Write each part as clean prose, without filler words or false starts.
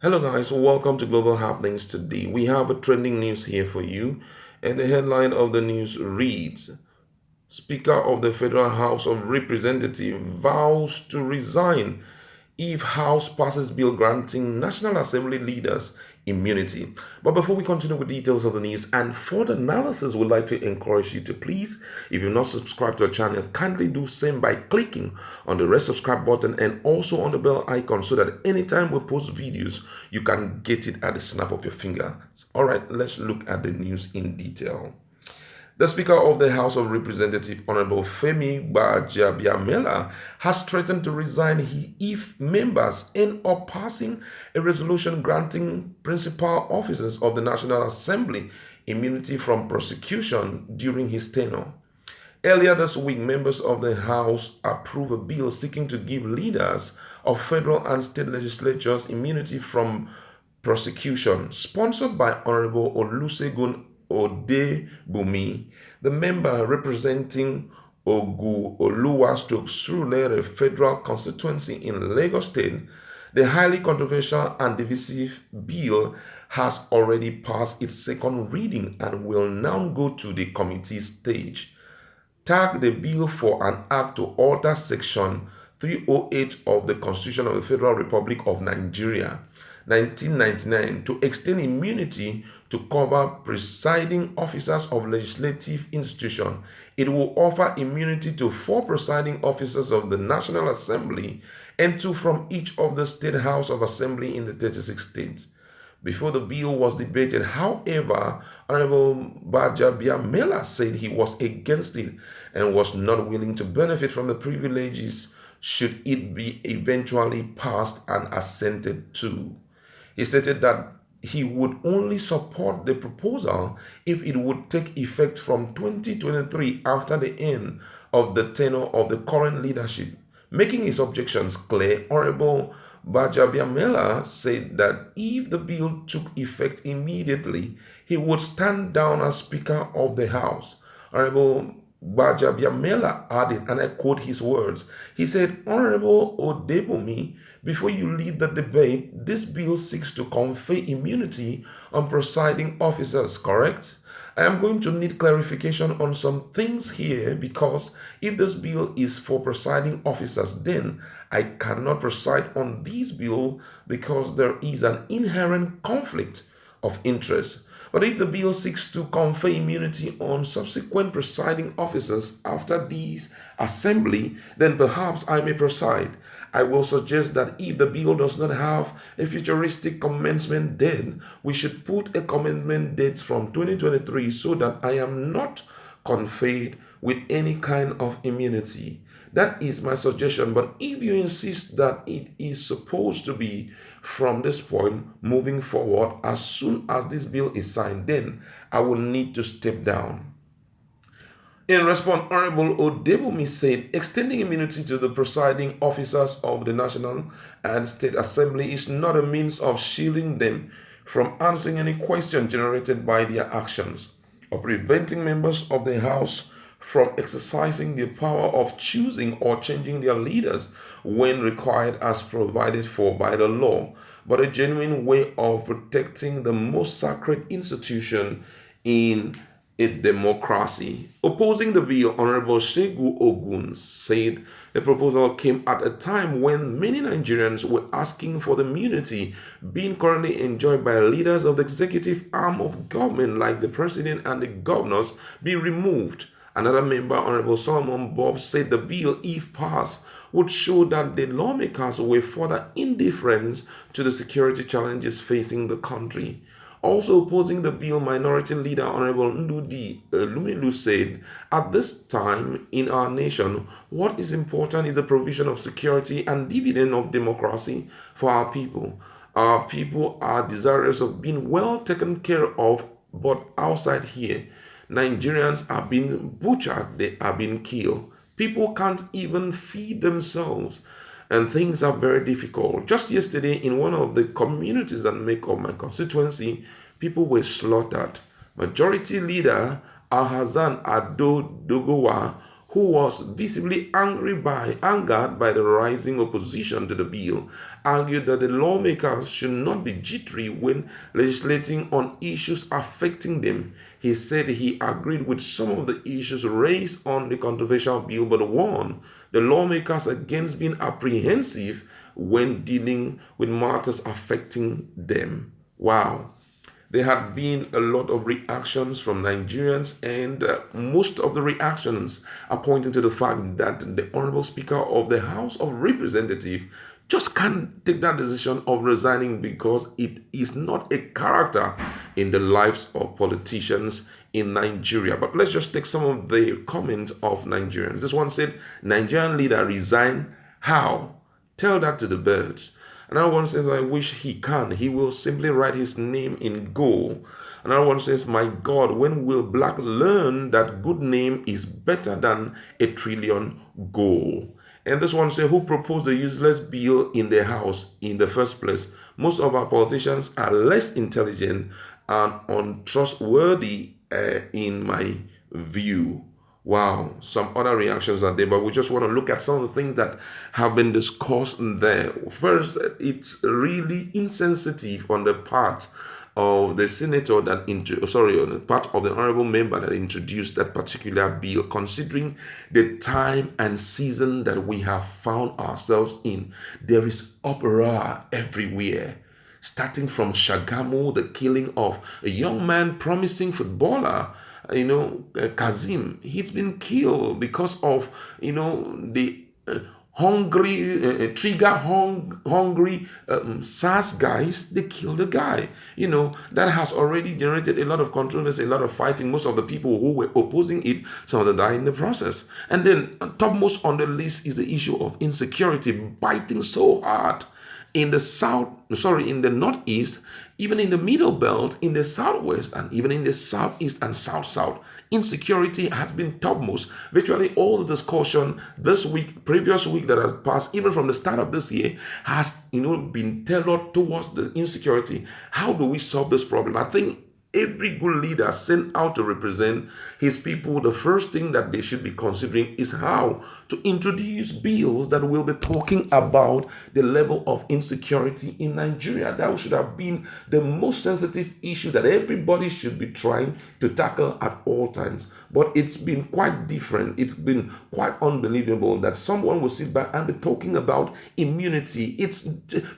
Hello guys, welcome to Global Happenings. Today we have a trending news here for you, and the headline of the news reads: Speaker of the Federal House of Representatives vows to resign if House passes bill granting National Assembly leaders immunity. But before we continue with details of the news and further analysis, we'd like to encourage you to please, if you've not subscribed to our channel, kindly do same by clicking on the red subscribe button and also on the bell icon so that anytime we post videos, you can get it at the snap of your finger. All right, let's look at the news in detail. The Speaker of the House of Representatives, Honorable Femi Gbajabiamila, has threatened to resign if members end up passing a resolution granting principal officers of the National Assembly immunity from prosecution during his tenure. Earlier this week, members of the House approved a bill seeking to give leaders of federal and state legislatures immunity from prosecution, sponsored by Honorable Olusegun Odebumi, the member representing Ogu-Oluwa-Surulere Federal Constituency in Lagos State. The highly controversial and divisive bill has already passed its second reading and will now go to the committee stage. Tag the bill for an act to alter Section 308 of the Constitution of the Federal Republic of Nigeria, 1999, to extend immunity to cover presiding officers of legislative institutions. It will offer immunity to 4 presiding officers of the National Assembly and 2 from each of the State House of Assembly in the 36 states. Before the bill was debated, however, Honorable Gbajabiamila said he was against it and was not willing to benefit from the privileges should it be eventually passed and assented to. He stated that he would only support the proposal if it would take effect from 2023 after the end of the tenure of the current leadership. Making his objections clear, Honorable Gbajabiamila said that if the bill took effect immediately, he would stand down as Speaker of the House. Honorable Gbajabiamila added, and I quote his words, he said, "Honorable Odebumi, before you lead the debate, this bill seeks to confer immunity on presiding officers, correct? I am going to need clarification on some things here because if this bill is for presiding officers, then I cannot preside on this bill because there is an inherent conflict of interest. But if the bill seeks to confer immunity on subsequent presiding officers after this assembly, then perhaps I may preside. I will suggest that if the bill does not have a futuristic commencement date, we should put a commencement date from 2023 so that I am not conferred with any kind of immunity. That is my suggestion, but if you insist that it is supposed to be from this point moving forward, as soon as this bill is signed, then I will need to step down." In response, Honorable Odebumi said extending immunity to the presiding officers of the National and State Assembly is not a means of shielding them from answering any question generated by their actions or preventing members of the House from exercising the power of choosing or changing their leaders when required as provided for by the law, but a genuine way of protecting the most sacred institution in a democracy. Opposing the bill, Honorable Shegu Ogun said the proposal came at a time when many Nigerians were asking for the immunity being currently enjoyed by leaders of the executive arm of government like the president and the governors be removed. Another member, Honorable Solomon Bob, said the bill, if passed, would show that the lawmakers were further indifferent to the security challenges facing the country. Also opposing the bill, Minority Leader Honorable Ndudi Elumelu said, "At this time in our nation, what is important is the provision of security and dividend of democracy for our people. Our people are desirous of being well taken care of, but outside here, Nigerians are being butchered, they are being killed. People can't even feed themselves, and things are very difficult. Just yesterday, in one of the communities that make up my constituency, people were slaughtered. Majority Leader Alhassan Ado Dogowa, who was visibly angered by the rising opposition to the bill, argued that the lawmakers should not be jittery when legislating on issues affecting them. He said he agreed with some of the issues raised on the controversial bill, but warned the lawmakers against being apprehensive when dealing with matters affecting them. Wow. There had been a lot of reactions from Nigerians, and most of the reactions are pointing to the fact that the Honorable Speaker of the House of Representatives just can't take that decision of resigning because it is not a character in the lives of politicians in Nigeria. But let's just take some of the comments of Nigerians. This one said, Nigerian leader resign? How? Tell that to the birds. Another one says, I wish he can. He will simply write his name in gold. Another one says, my God, when will black learn that good name is better than a trillion gold? And this one says, who proposed the useless bill in the House in the first place? Most of our politicians are less intelligent and untrustworthy in my view. Wow, some other reactions are there, but we just want to look at some of the things that have been discussed there. First, it's really insensitive on the part of the senator that on the part of the honorable member that introduced that particular bill, considering the time and season that we have found ourselves in. There is uproar everywhere. Starting from Shagamu, the killing of a young man, promising footballer, Kazim, he's been killed because of, the hungry, hungry SARS guys. They killed the guy. That has already generated a lot of controversy, a lot of fighting. Most of the people who were opposing it, some of them died in the process. And then topmost on the list is the issue of insecurity, biting so hard in the northeast, even in the middle belt, in the southwest, and even in the southeast and south. Insecurity has been topmost. Virtually all the discussion this week, previous week that has passed, even from the start of this year, has been tailored towards the insecurity. How do we solve this problem? I think every good leader sent out to represent his people, the first thing that they should be considering is how to introduce bills that will be talking about the level of insecurity in Nigeria. That should have been the most sensitive issue that everybody should be trying to tackle at all times. But it's been quite different. It's been quite unbelievable that someone will sit back and be talking about immunity.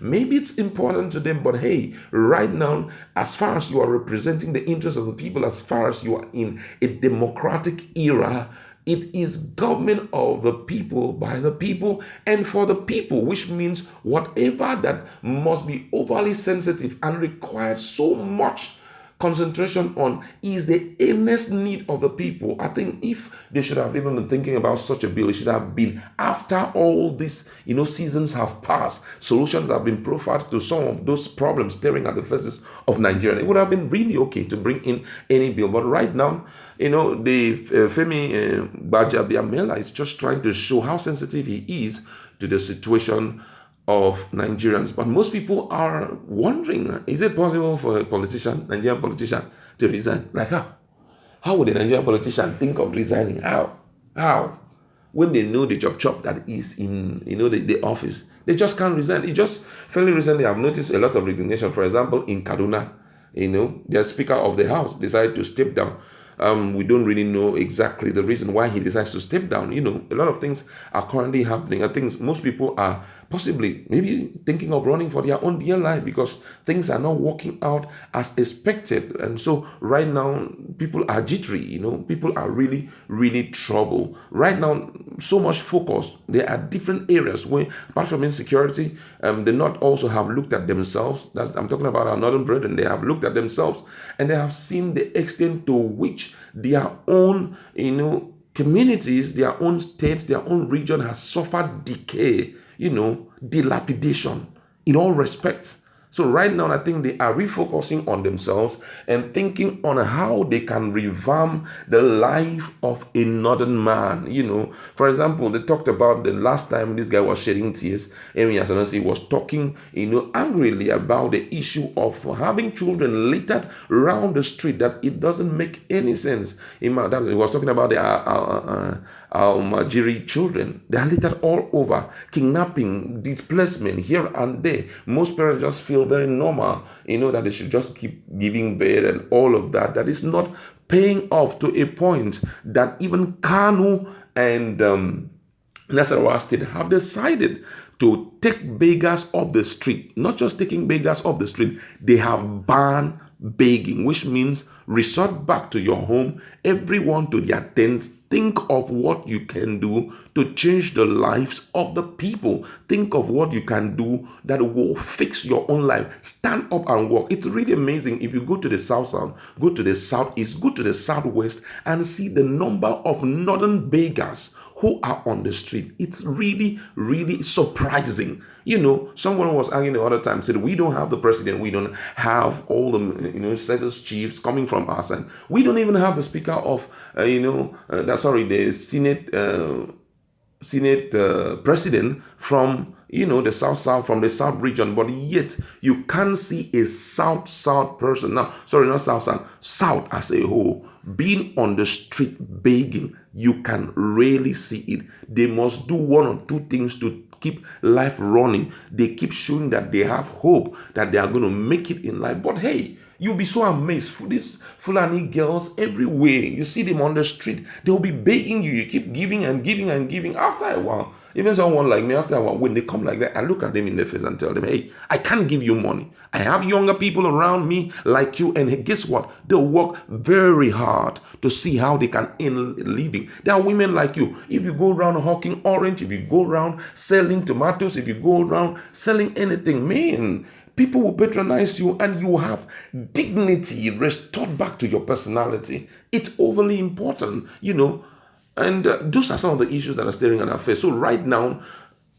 Maybe it's important to them, but hey, right now, as far as you are representing the interests of the people, as far as you are in a democratic era, it is government of the people, by the people, and for the people, which means whatever that must be overly sensitive and requires so much concentration on is the earnest need of the people. I think if they should have even been thinking about such a bill, it should have been after all these seasons have passed, solutions have been profiled to some of those problems staring at the faces of Nigeria. It would have been really okay to bring in any bill, but right now, the Femi Gbajabiamila is just trying to show how sensitive he is to the situation of Nigerians. But most people are wondering, is it possible for a Nigerian politician to resign? Like how? How would a Nigerian politician think of resigning? How? When they know the chop that is in the office, they just can't resign. It just fairly recently I've noticed a lot of resignation. For example, in Kaduna, the Speaker of the House decided to step down. We don't really know exactly the reason why he decides to step down. A lot of things are currently happening. I think most people are possibly maybe thinking of running for their own dear life because things are not working out as expected. And so right now, people are jittery, people are really, really troubled. Right now, so much focus. There are different areas where, apart from insecurity, the North also have looked at themselves. I'm talking about our northern brethren. They have looked at themselves and they have seen the extent to which their own, communities, their own states, their own region has suffered decay, dilapidation in all respects. So right now, I think they are refocusing on themselves and thinking on how they can revamp the life of a northern man. For example, they talked about the last time this guy was shedding tears. Amy Asanasi was talking, angrily about the issue of having children littered around the street, that it doesn't make any sense. He was talking about the Almajiri children. They are littered all over, kidnapping, displacement here and there. Most parents just feel very normal, that they should just keep giving birth and all of that. That is not paying off to a point that even Kanu and Nasarawa State have decided to take beggars off the street. Not just taking beggars off the street, they have banned begging, which means resort back to your home, everyone to their tents. Think of what you can do to change the lives of the people. Think of what you can do that will fix your own life. Stand up and walk. It's really amazing if you go to the south, go to the southeast, go to the southwest, and see the number of northern beggars who are on the street. It's really, really surprising. Someone was arguing the other time, said, we don't have the president, we don't have all the, service chiefs coming from us, and we don't even have the speaker of, the Senate president from, the South, from the South region, but yet you can't see a South person. Now, sorry, not South as a whole, being on the street begging. You can really see it. They must do one or two things to keep life running. They keep showing that they have hope, that they are going to make it in life. But hey, you'll be so amazed. These Fulani girls everywhere, you see them on the street, they'll be begging you. You keep giving and giving and giving. After a while, even someone like me, after a while, when they come like that, I look at them in the face and tell them, hey, I can't give you money. I have younger people around me like you, and guess what? They'll work very hard to see how they can earn a living. There are women like you. If you go around hawking orange, if you go around selling tomatoes, if you go around selling anything, man, people will patronize you, and you have dignity restored back to your personality. It's overly important, And those are some of the issues that are staring at our face. So right now,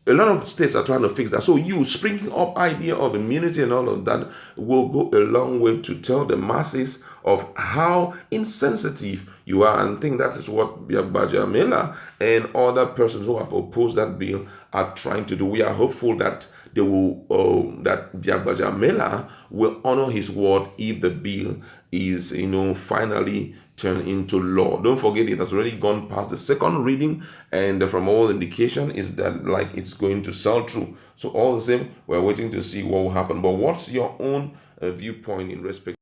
a lot of states are trying to fix that. So you sprinkling up idea of immunity and all of that will go a long way to tell the masses of how insensitive you are. And I think that is what Gbajabiamila and other persons who have opposed that bill are trying to do. We are hopeful that they will, that Gbajabiamila will honor his word if the bill is, finally turned into law. Don't forget, it has already gone past the second reading, and from all indication is that it's going to sell through. So all the same, we're waiting to see what will happen. But what's your own viewpoint in respect